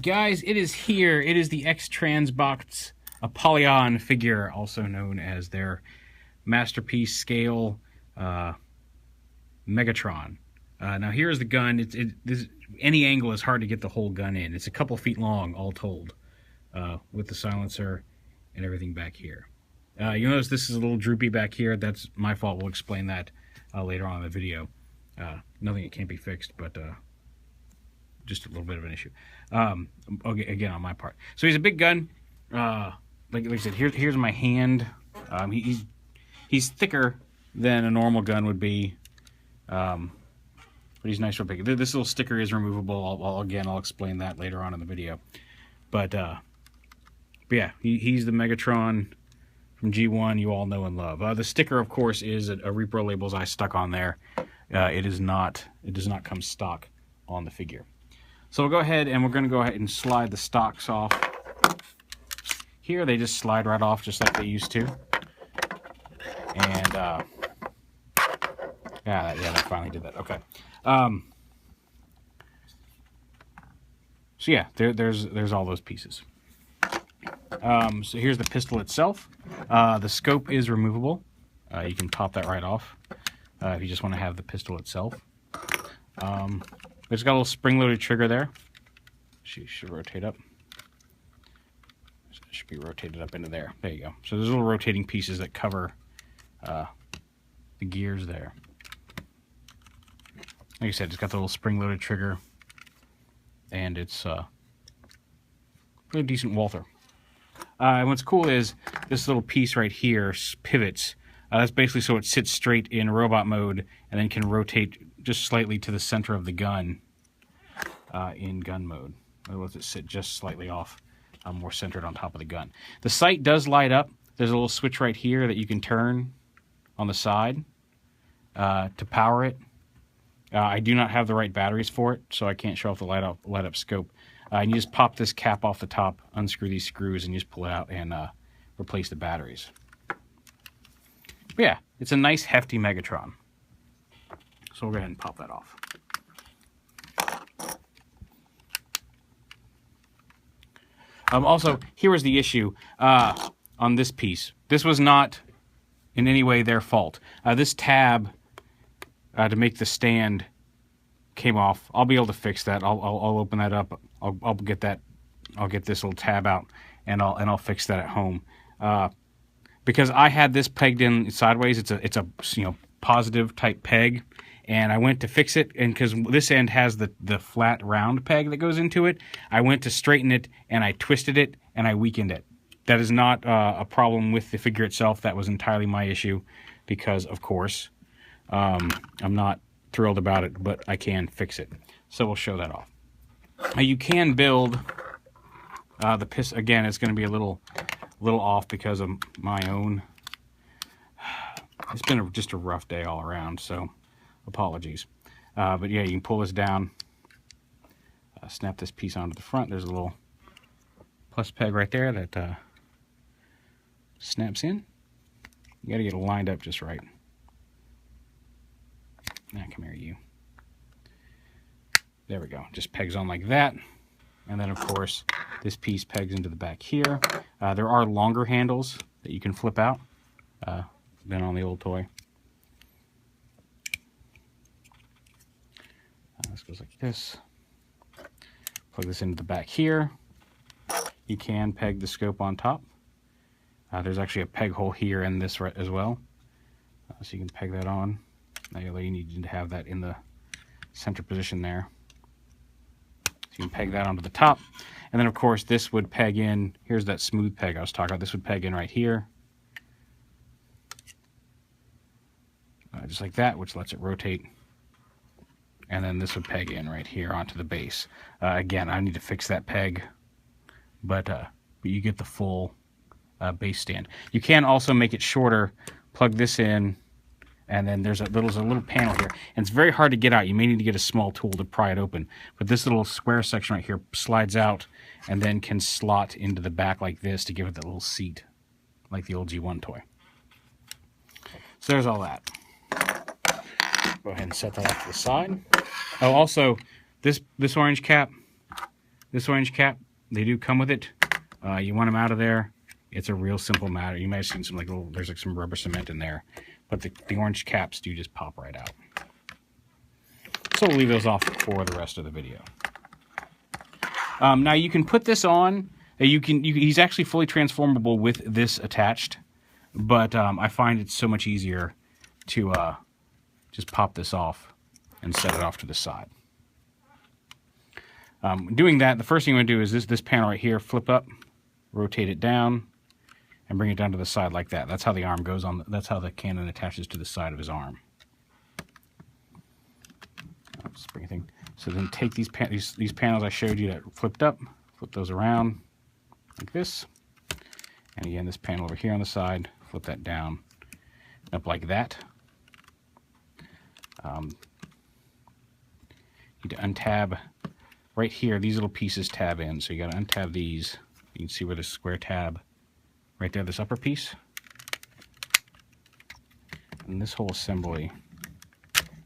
guys, it is here. It is the X-Transbots APOLLYON figure, also known as their masterpiece scale Megatron. Now here's the gun. Any angle is hard to get the whole gun in. It's a couple feet long, all told, with the silencer and everything back here. You notice this is a little droopy back here. That's my fault. We'll explain that later on in the video. Nothing that can't be fixed, but just a little bit of an issue. Okay, again, on my part. So he's a big gun. Like I said, here's my hand. He's thicker than a normal gun would be, but he's nice real big. This little sticker is removable. I'll explain that later on in the video. But yeah, he's the Megatron from G1 you all know and love. The sticker, of course, is a repro labels I stuck on there. It does not come stock on the figure. So we'll go ahead and we're going to go ahead and slide the stocks off. Here they just slide right off just like they used to. And yeah, that finally did that. Okay. So yeah, there's all those pieces. So here's the pistol itself. The scope is removable. You can pop that right off if you just want to have the pistol itself. It's got a little spring-loaded trigger there. Should rotate up. It should be rotated up into there. There you go. So there's little rotating pieces that cover the gears there. Like I said, it's got the little spring-loaded trigger, and it's pretty decent Walther. And what's cool is this little piece right here pivots. That's basically so it sits straight in robot mode and then can rotate just slightly to the center of the gun in gun mode. Or let it sit just slightly off, more centered on top of the gun. The sight does light up. There's a little switch right here that you can turn on the side to power it. I do not have the right batteries for it, so I can't show off the light up scope. And you just pop this cap off the top, unscrew these screws, and you just pull it out and replace the batteries. But yeah, it's a nice hefty Megatron. So we'll go ahead and pop that off. Also, here was the issue on this piece. This was not in any way their fault. This tab to make the stand came off. I'll be able to fix that. I'll open that up. I'll get that. I'll get this little tab out and I'll fix that at home. Because I had this pegged in sideways. It's a positive type peg, and I went to fix it, and because this end has the flat round peg that goes into it, I went to straighten it and I twisted it and I weakened it. That is not a problem with the figure itself. That was entirely my issue, because of course I'm not thrilled about it, but I can fix it. So we'll show that off. You can build the piston. Again, it's going to be a little off because of my own. It's been just a rough day all around, so apologies. But yeah, you can pull this down, snap this piece onto the front. There's a little plus peg right there that snaps in. You got to get it lined up just right. Now, come here, you. There we go. Just pegs on like that. And then, of course, this piece pegs into the back here. There are longer handles that you can flip out than on the old toy. This goes like this. Plug this into the back here. You can peg the scope on top. There's actually a peg hole here in this as well. So you can peg that on. Now you need to have that in the center position there. So you can peg that onto the top. And then, of course, this would peg in. Here's that smooth peg I was talking about. This would peg in right here. Just like that, which lets it rotate. And then this would peg in right here onto the base. Again, I need to fix that peg. But you get the full base stand. You can also make it shorter. Plug this in. And then there's a little panel here. And it's very hard to get out. You may need to get a small tool to pry it open. But this little square section right here slides out and then can slot into the back like this to give it that little seat, like the old G1 toy. So there's all that. Go ahead and set that off to the side. Oh, also, this orange cap, This orange cap, they do come with it. You want them out of there. It's a real simple matter. You might have seen some like little, there's like some rubber cement in there, but the orange caps do just pop right out. So we'll leave those off for the rest of the video. Now you can put this on. He's actually fully transformable with this attached, but I find it's so much easier to just pop this off and set it off to the side. Doing that, the first thing you want to do is this panel right here, flip up, rotate it down, and bring it down to the side like that. That's how the arm goes on. That's how the cannon attaches to the side of his arm. Just bring everything. So then take these panels I showed you that flipped up, flip those around like this, and again this panel over here on the side, flip that down, up like that. You need to untab right here. These little pieces tab in, so you got to untab these. You can see where the square tab right there, this upper piece, and this whole assembly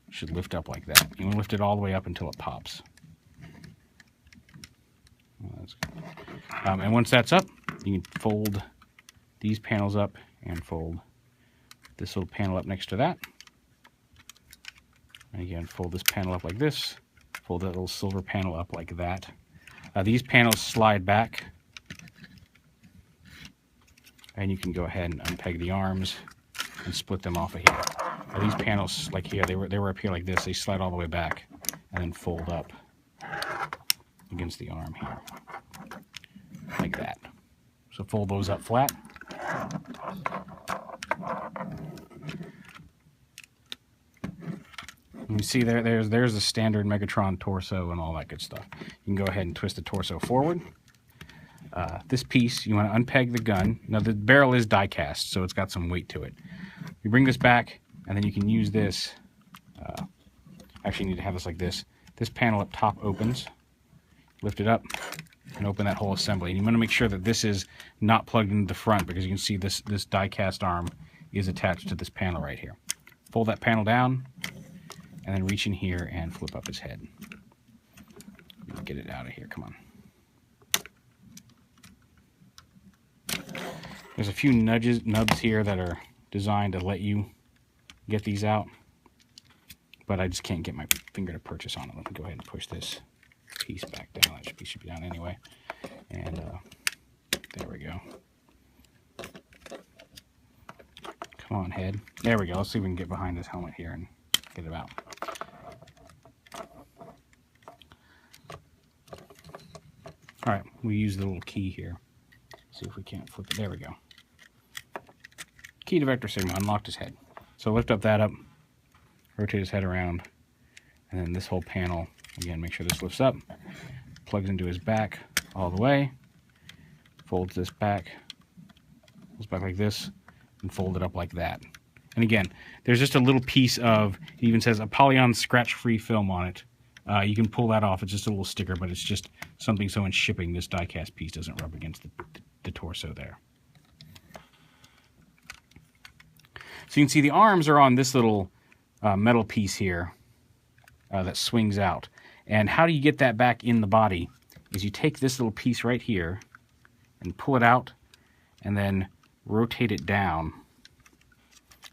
should lift up like that. You want to lift it all the way up until it pops. Well, that's good. And once that's up, you can fold these panels up and fold this little panel up next to that. And again, fold this panel up like this. Fold that little silver panel up like that. These panels slide back, and you can go ahead and unpeg the arms and split them off of here. These panels, like here, they were up here like this. They slide all the way back and then fold up against the arm here, like that. So fold those up flat. You can see there's the standard Megatron torso and all that good stuff. You can go ahead and twist the torso forward. This piece, you want to unpeg the gun. Now the barrel is die cast, so it's got some weight to it. You bring this back, and then you can use this. Actually, you need to have this like this. This panel up top opens. Lift it up and open that whole assembly. And you want to make sure that this is not plugged into the front, because you can see this die cast arm is attached to this panel right here. Fold that panel down, and then reach in here and flip up his head. Get it out of here. Come on. There's a few nubs here that are designed to let you get these out, but I just can't get my finger to purchase on it. Let me go ahead and push this piece back down. That piece should be down anyway. And there we go. Come on, head. There we go. Let's see if we can get behind this helmet here and get it out. All right, we use the little key here. See if we can't flip it. There we go. Key to Vector Sigma, unlocked his head. So lift up that up, rotate his head around, and then this whole panel, again, make sure this lifts up, plugs into his back all the way, folds this back, goes back like this, and fold it up like that. And again, there's just a little piece of, it even says APOLLYON scratch-free film on it. You can pull that off. It's just a little sticker, but it's just something so in shipping this die-cast piece doesn't rub against the torso there. So you can see the arms are on this little metal piece here that swings out. And how do you get that back in the body is you take this little piece right here and pull it out and then rotate it down.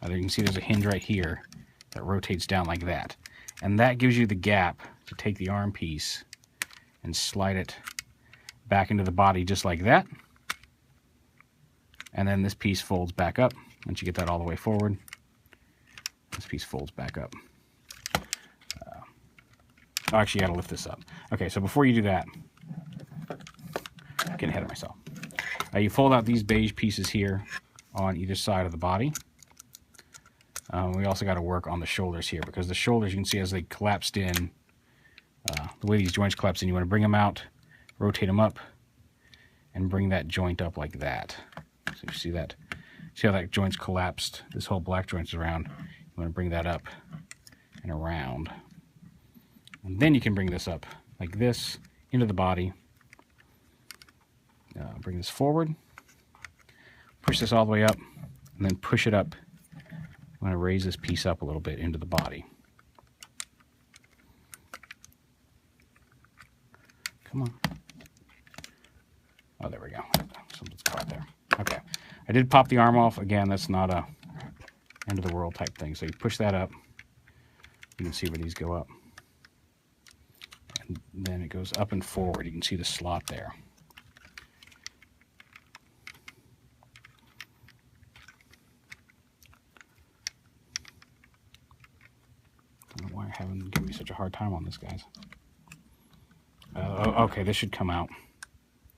You can see there's a hinge right here that rotates down like that. And that gives you the gap to take the arm piece and slide it back into the body just like that. And then this piece folds back up. Once you get that all the way forward, this piece folds back up. Actually, you got to lift this up. Okay, so before you do that, I'm getting ahead of myself. You fold out these beige pieces here on either side of the body. We also got to work on the shoulders here, because the shoulders, you can see as they collapsed in, the way these joints collapse in, you want to bring them out, rotate them up, and bring that joint up like that. So you see that? See how that joint's collapsed? This whole black joint's around. You want to bring that up and around. And then you can bring this up like this into the body. Bring this forward. Push this all the way up, and then push it up. I'm going to raise this piece up a little bit into the body. Come on. Oh, there we go. Something's caught there. Okay. I did pop the arm off. Again, that's not a end of the world type thing. So you push that up. You can see where these go up. And then it goes up and forward. You can see the slot there. I don't know why you're giving me such a hard time on this, guys. Okay, this should come out.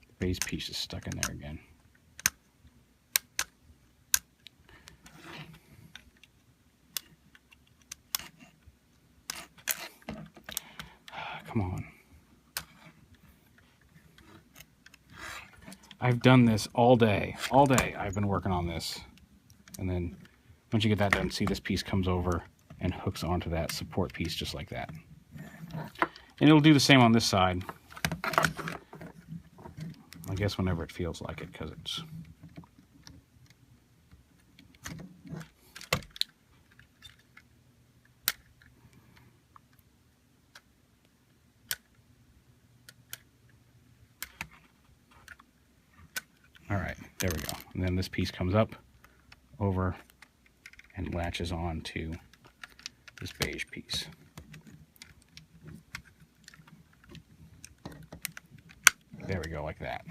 The base piece is stuck in there again. Come on. I've done this all day. All day I've been working on this. And then once you get that done, see this piece comes over and hooks onto that support piece just like that. And it'll do the same on this side. I guess whenever it feels like it, because it's... All right, there we go. And then this piece comes up, over, and latches on to this beige piece. There we go, like that.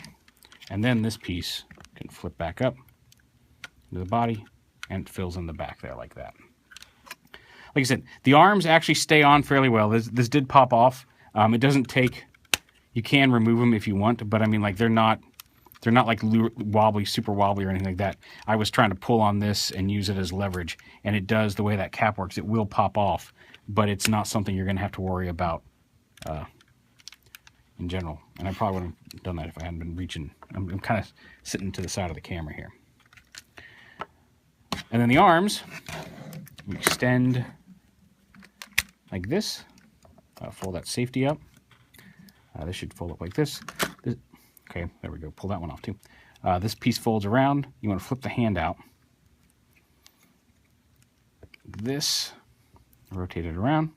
And then this piece can flip back up into the body, and it fills in the back there like that. Like I said, the arms actually stay on fairly well. This did pop off. It doesn't take... You can remove them if you want, but I mean, like, they're not like wobbly, super wobbly or anything like that. I was trying to pull on this and use it as leverage, and it does, the way that cap works, it will pop off, but it's not something you're going to have to worry about in general. And I probably wouldn't have done that if I hadn't been reaching. I'm kind of sitting to the side of the camera here. And then the arms, we extend like this. Fold that safety up. This should fold up like this. Okay, there we go. Pull that one off too. This piece folds around. You want to flip the hand out. This, rotate it around.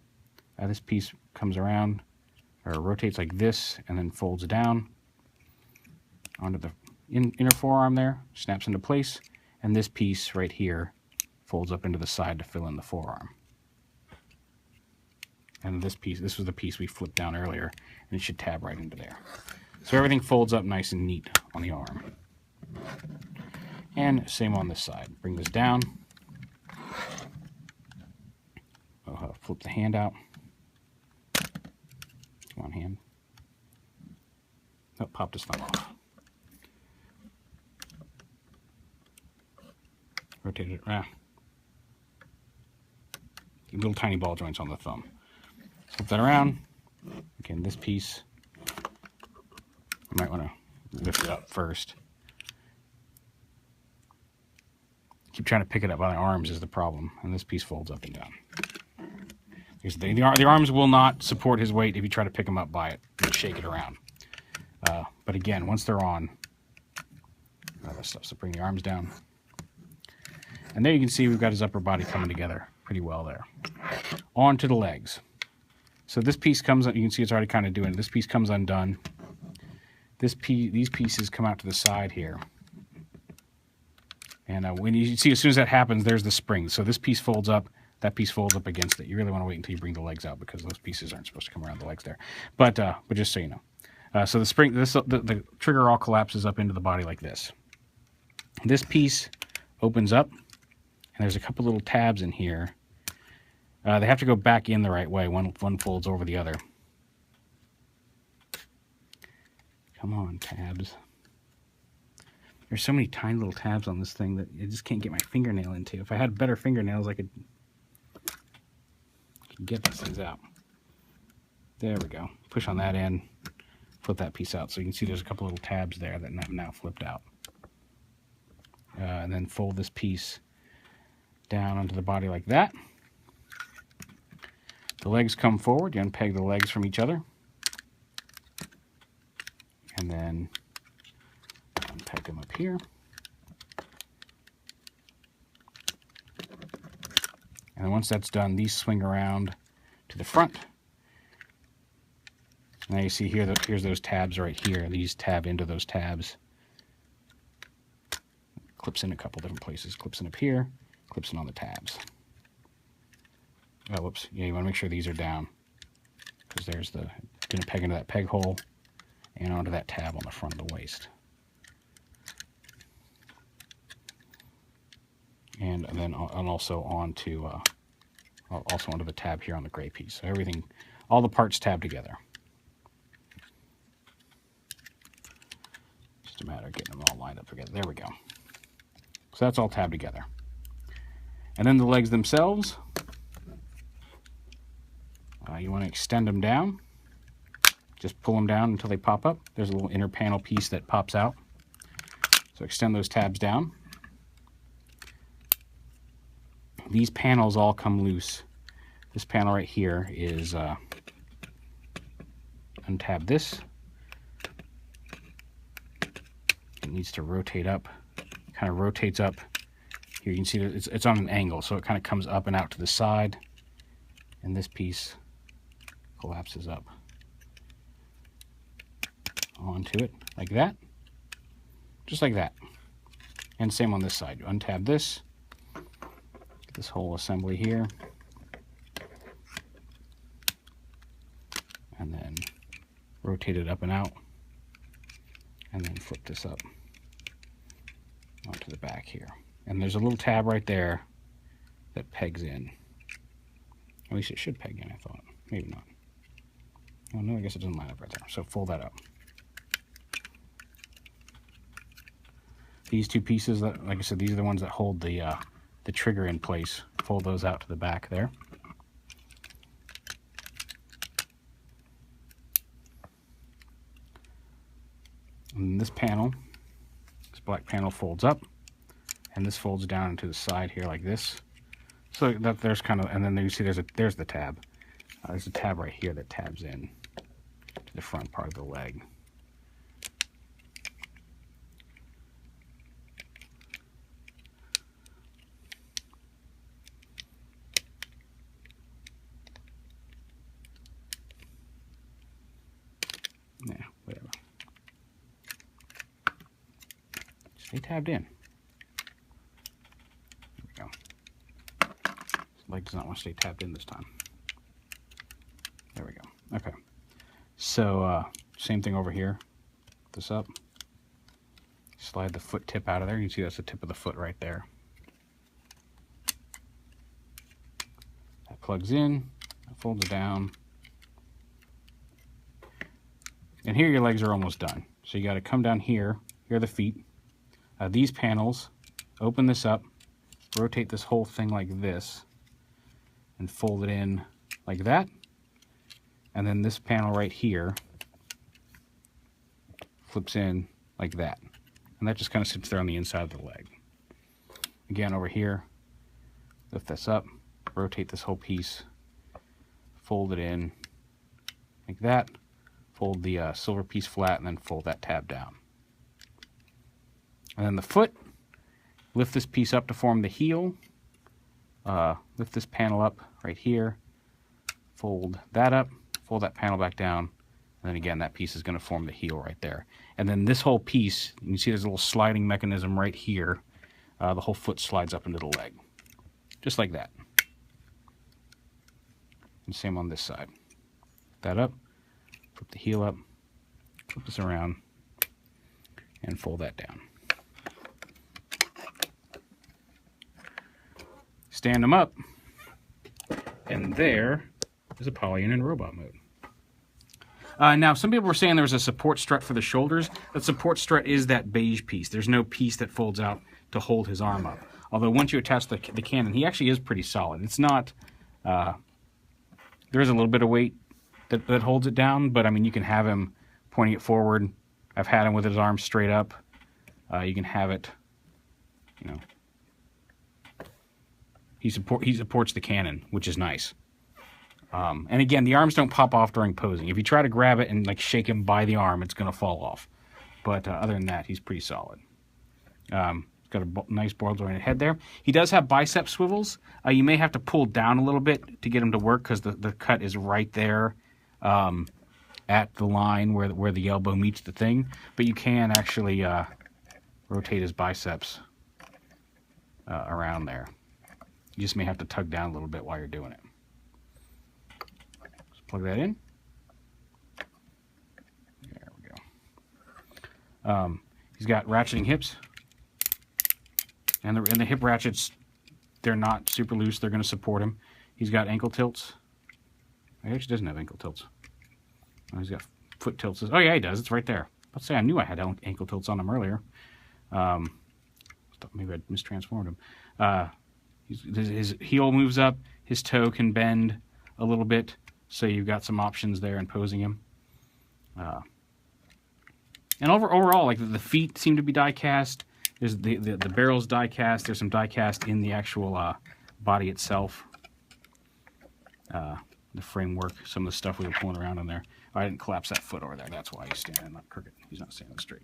This piece comes around, or rotates like this, and then folds down onto the inner forearm there, snaps into place, and this piece right here folds up into the side to fill in the forearm. And this piece, this was the piece we flipped down earlier, and it should tab right into there. So everything folds up nice and neat on the arm. And same on this side. Bring this down. Flip the hand out. Come on, hand. Oh, pop this thumb off. Rotate it around. Little tiny ball joints on the thumb. Flip that around. Again, this piece, I might want to lift it up first. Keep trying to pick it up by the arms is the problem, and this piece folds up and down. Because the arms will not support his weight if you try to pick him up by it and shake it around. But again, once they're on, all that stuff. So bring the arms down. And there you can see we've got his upper body coming together pretty well there. On to the legs. So this piece comes, you can see it's already kind of doing it. This piece comes undone. These pieces come out to the side here. And when you see, as soon as that happens, there's the spring. So this piece folds up, that piece folds up against it. You really want to wait until you bring the legs out because those pieces aren't supposed to come around the legs there. But just so you know. So the spring, the trigger all collapses up into the body like this. This piece opens up, and there's a couple little tabs in here. They have to go back in the right way. One folds over the other. Come on, tabs. There's so many tiny little tabs on this thing that I just can't get my fingernail into. If I had better fingernails, I could get these things out. There we go. Push on that end, flip that piece out. So you can see there's a couple little tabs there that have now flipped out. And then fold this piece down onto the body like that. The legs come forward. You unpeg the legs from each other. And then unpeg them up here. And then once that's done, these swing around to the front. Now you see here, here's those tabs right here. These tab into those tabs. Clips in a couple different places. Clips in up here, clips in on the tabs. Oh, whoops. Yeah, you want to make sure these are down, because there's the, going to peg into that peg hole and onto that tab on the front of the waist. And then also onto the tab here on the gray piece. So everything, all the parts tab together. Just a matter of getting them all lined up together. There we go. So that's all tabbed together. And then the legs themselves, you want to extend them down. Just pull them down until they pop up. There's a little inner panel piece that pops out. So extend those tabs down. These panels all come loose. This panel right here is, untab this. It needs to rotate up. Kind of rotates up. Here you can see that it's on an angle, so it kind of comes up and out to the side. And this piece collapses up onto it like that. Just like that. And same on this side. You untab this. Get this whole assembly here. And then rotate it up and out. And then flip this up onto the back here. And there's a little tab right there that pegs in. At least it should peg in, I thought. Maybe not. Oh no, I guess it doesn't line up right there. So fold that up. These two pieces, that, like I said, these are the ones that hold the trigger in place. Fold those out to the back there. And this panel, this black panel folds up, and this folds down into the side here like this. So that there's kind of, and then you see there's the tab. There's a tab right here that tabs in to the front part of the leg. Yeah, whatever. Stay tabbed in. There we go. This leg does not want to stay tabbed in this time. There we go. Okay. So, same thing over here. Put this up. Slide the foot tip out of there. You can see that's the tip of the foot right there. That plugs in. That folds down. And here your legs are almost done. So you got to come down here. Here are the feet. These panels, open this up, rotate this whole thing like this, and fold it in like that. And then this panel right here flips in like that. And that just kind of sits there on the inside of the leg. Again, over here, lift this up, rotate this whole piece, fold it in like that. Fold the silver piece flat and then fold that tab down. And then the foot, lift this piece up to form the heel. Lift this panel up right here. Fold that up, fold that panel back down. And then again, that piece is going to form the heel right there. And then this whole piece, you can see there's a little sliding mechanism right here. The whole foot slides up into the leg. Just like that. And same on this side. That up. Flip the heel up, flip this around, and fold that down. Stand them up, and there is Apollyon in robot mode. Now, some people were saying there was a support strut for the shoulders. That support strut is that beige piece. There's no piece that folds out to hold his arm up. Although once you attach the cannon, he actually is pretty solid. It's not, there is a little bit of weight that holds it down, but I mean, you can have him pointing it forward. I've had him with his arms straight up. You can have it, you know, he supports the cannon, which is nice. And again, the arms don't pop off during posing. If you try to grab it and like shake him by the arm, it's going to fall off. But other than that, he's pretty solid. Got a nice board-oriented head there. He does have bicep swivels. You may have to pull down a little bit to get him to work because the cut is right there. And at the line where the elbow meets the thing, but you can actually rotate his biceps around there. You just may have to tug down a little bit while you're doing it. Just plug that in. There we go. He's got ratcheting hips, and the hip ratchets, they're not super loose. They're going to support him. He's got ankle tilts. He actually doesn't have ankle tilts. Oh, he's got foot tilts. Oh yeah, he does. It's right there. Let's say I knew I had ankle tilts on him earlier. Maybe I mistransformed him. His heel moves up. His toe can bend a little bit, so you've got some options there in posing him. And overall, like the feet seem to be die cast. There's the barrel's die cast. There's some die cast in the actual body itself. The framework, some of the stuff we were pulling around in there. Oh, I didn't collapse that foot over there. That's why he's standing not crooked. He's not standing straight.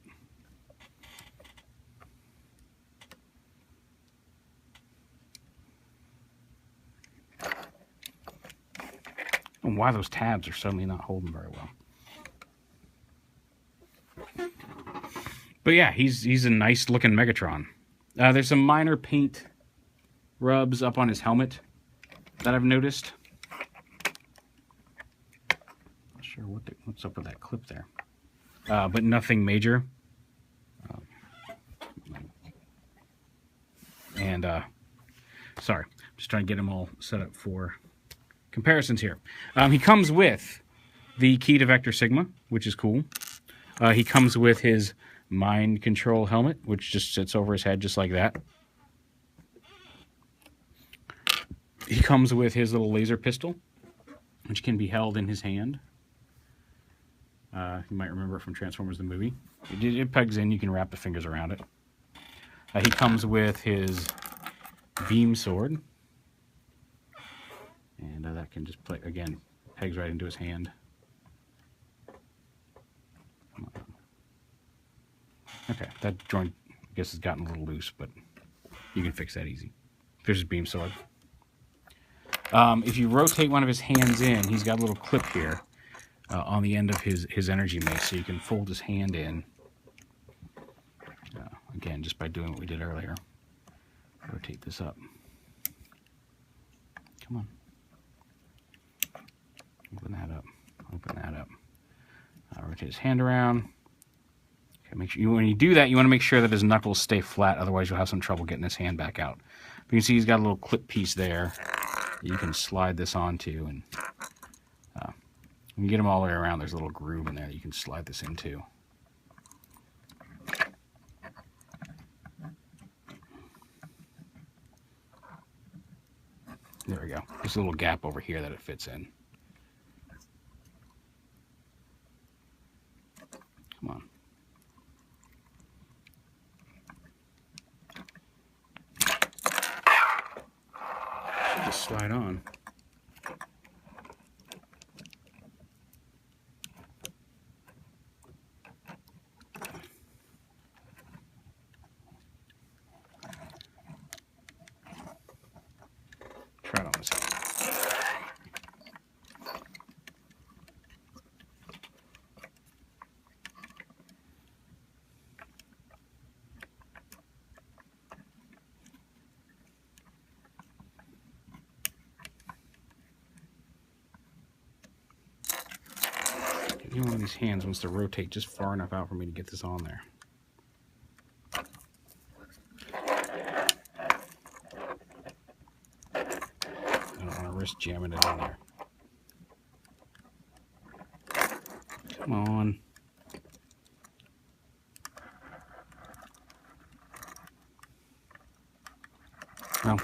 And why those tabs are suddenly not holding very well. But yeah, he's a nice looking Megatron. There's some minor paint rubs up on his helmet that I've noticed. Not sure what's up with that clip there, but nothing major. Sorry, I'm just trying to get him all set up for comparisons here. He comes with the key to Vector Sigma, which is cool. He comes with his mind control helmet, which just sits over his head just like that. He comes with his little laser pistol, which can be held in his hand. You might remember it from Transformers the movie. It pegs in, you can wrap the fingers around it. He comes with his beam sword. And that can just play, again, pegs right into his hand. Okay, that joint, I guess, has gotten a little loose, but you can fix that easy. There's his beam sword. If you rotate one of his hands in, he's got a little clip here on the end of his energy mace, so you can fold his hand in. Again, just by doing what we did earlier. Rotate this up. Come on. Open that up. Open that up. Rotate his hand around. Okay, make sure when you do that, you want to make sure that his knuckles stay flat. Otherwise, you'll have some trouble getting his hand back out. But you can see he's got a little clip piece there. You can slide this onto, and when you get them all the way around, there's a little groove in there that you can slide this into. There we go. There's a little gap over here that it fits in. Come on. Should just slide on. Try it on this hand. One of these hands wants to rotate just far enough out for me to get this on there. I don't want to risk jamming it in there. Come on. Well,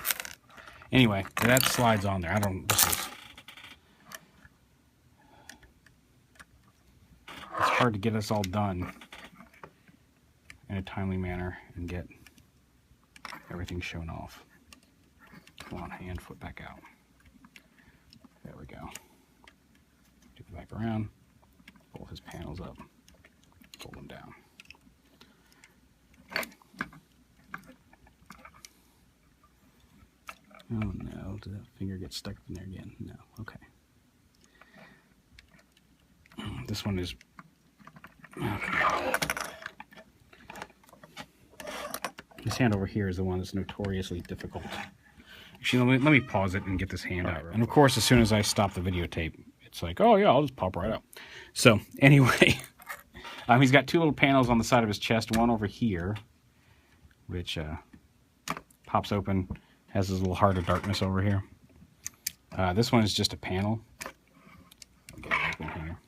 anyway, that slides on there. I don't. Hard to get us all done in a timely manner and get everything shown off. Come on, hand, foot back out. There we go. Do it back around, pull his panels up, pull them down. Oh no, did that finger get stuck in there again? No, okay. This one is... Okay. This hand over here is the one that's notoriously difficult. Actually, let me pause it and get this hand out. And of course, as soon as I stop the videotape, it's like, oh yeah, I'll just pop right out. So anyway, he's got two little panels on the side of his chest. One over here, which pops open, has this little heart of darkness over here. This one is just a panel. I'll get it open here.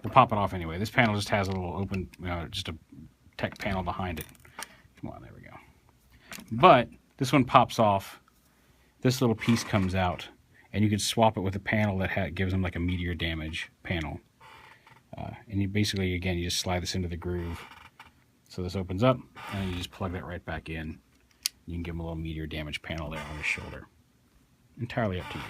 We'll pop it off anyway. This panel just has a little open, just a tech panel behind it. Come on, there we go. But this one pops off. This little piece comes out, and you can swap it with a panel that gives them like a meteor damage panel. And you basically, again, you just slide this into the groove. So this opens up, and then you just plug that right back in. You can give him a little meteor damage panel there on his shoulder. Entirely up to you.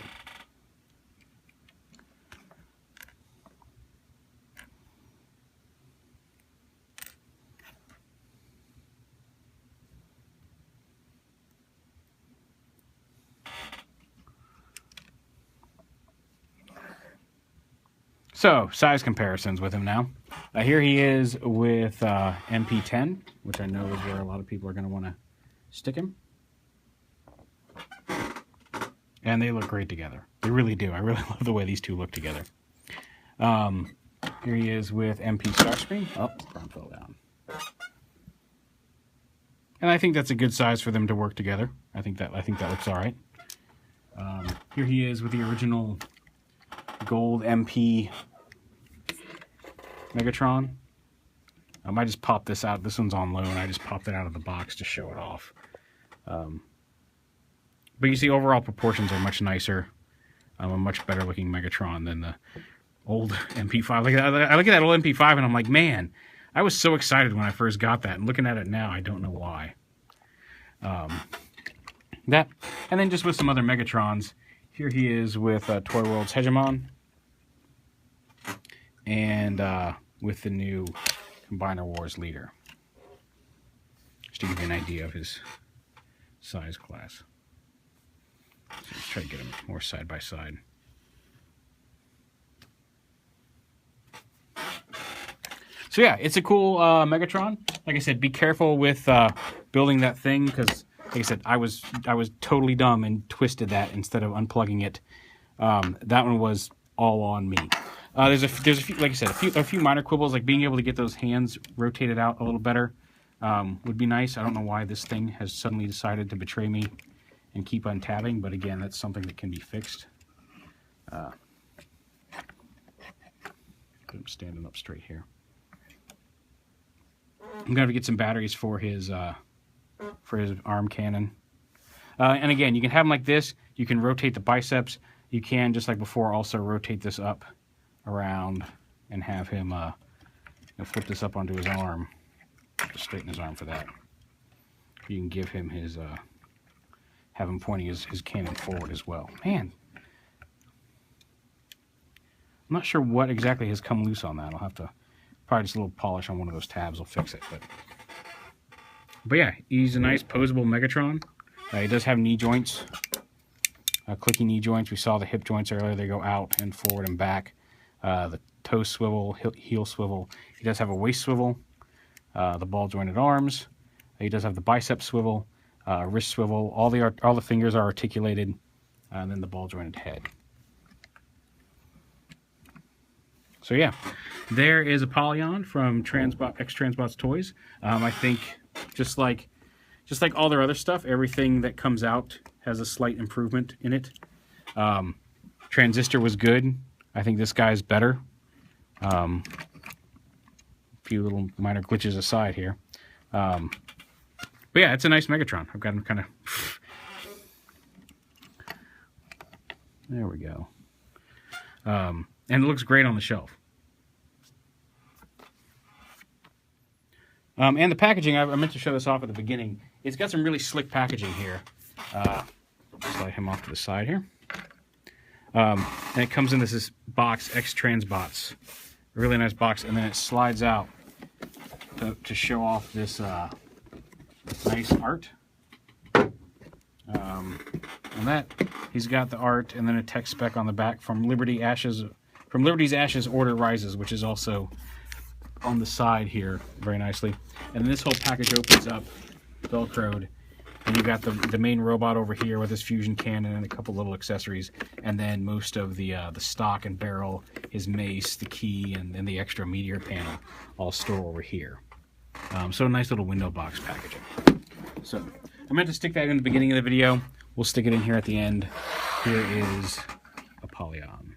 So, size comparisons with him now. Here he is with MP10, which I know is where a lot of people are going to want to stick him. And they look great together. They really do. I really love the way these two look together. Here he is with MP Starscream. Oh, arm fell down. And I think that's a good size for them to work together. I think that looks all right. Here he is with the original gold MP Megatron. I just popped this out. This one's on loan. I just popped it out of the box to show it off. But you see, overall proportions are much nicer. A much better looking Megatron than the old MP5. I look at that old MP5 and I'm like, man, I was so excited when I first got that. And looking at it now, I don't know why. That, and then just with some other Megatrons. Here he is with Toy World's Hegemon. And with the new Combiner Wars leader. Just to give you an idea of his size class. So let's try to get him more side by side. So yeah, it's a cool Megatron. Like I said, be careful with building that thing, because like I said, I was totally dumb and twisted that instead of unplugging it. That one was all on me. There's a few, like I said, a few minor quibbles, like being able to get those hands rotated out a little better would be nice. I don't know why this thing has suddenly decided to betray me and keep untabbing, but again, that's something that can be fixed. Get him standing up straight here. I'm gonna have to get some batteries for his arm cannon. And again, you can have him like this. You can rotate the biceps. You can, just like before, also rotate this up around and have him flip this up onto his arm. Just straighten his arm for that. You can give him his have him pointing his cannon forward as well. Man, I'm not sure what exactly has come loose on that. I'll have to probably just a little polish on one of those tabs will fix it. But yeah, he's a nice posable Megatron. He does have knee joints, clicky knee joints. We saw the hip joints earlier. They go out and forward and back. The toe swivel, heel swivel. He does have a waist swivel. The ball jointed arms. He does have the bicep swivel, wrist swivel. All the fingers are articulated, and then the ball jointed head. So yeah, there is Apollyon from X-Transbots Toys. I think just like all their other stuff, everything that comes out has a slight improvement in it. Transistor was good. I think this guy's better. A few little minor glitches aside here. But yeah, it's a nice Megatron. I've got him kind of... There we go. And it looks great on the shelf. And the packaging, I meant to show this off at the beginning. It's got some really slick packaging here. Slide him off to the side here. And it comes in this box, X-Transbots. A really nice box. And then it slides out to show off this nice art. On that, he's got the art and then a tech spec on the back from Liberty's Ashes Order Rises, which is also on the side here very nicely. And then this whole package opens up, velcroed, and you've got the main robot over here with his fusion cannon and a couple little accessories, and then most of the stock and barrel, his mace, the key, and then the extra meteor panel all store over here. So a nice little window box packaging. So I meant to stick that in the beginning of the video. We'll stick it in here at the end. Here is Apollyon.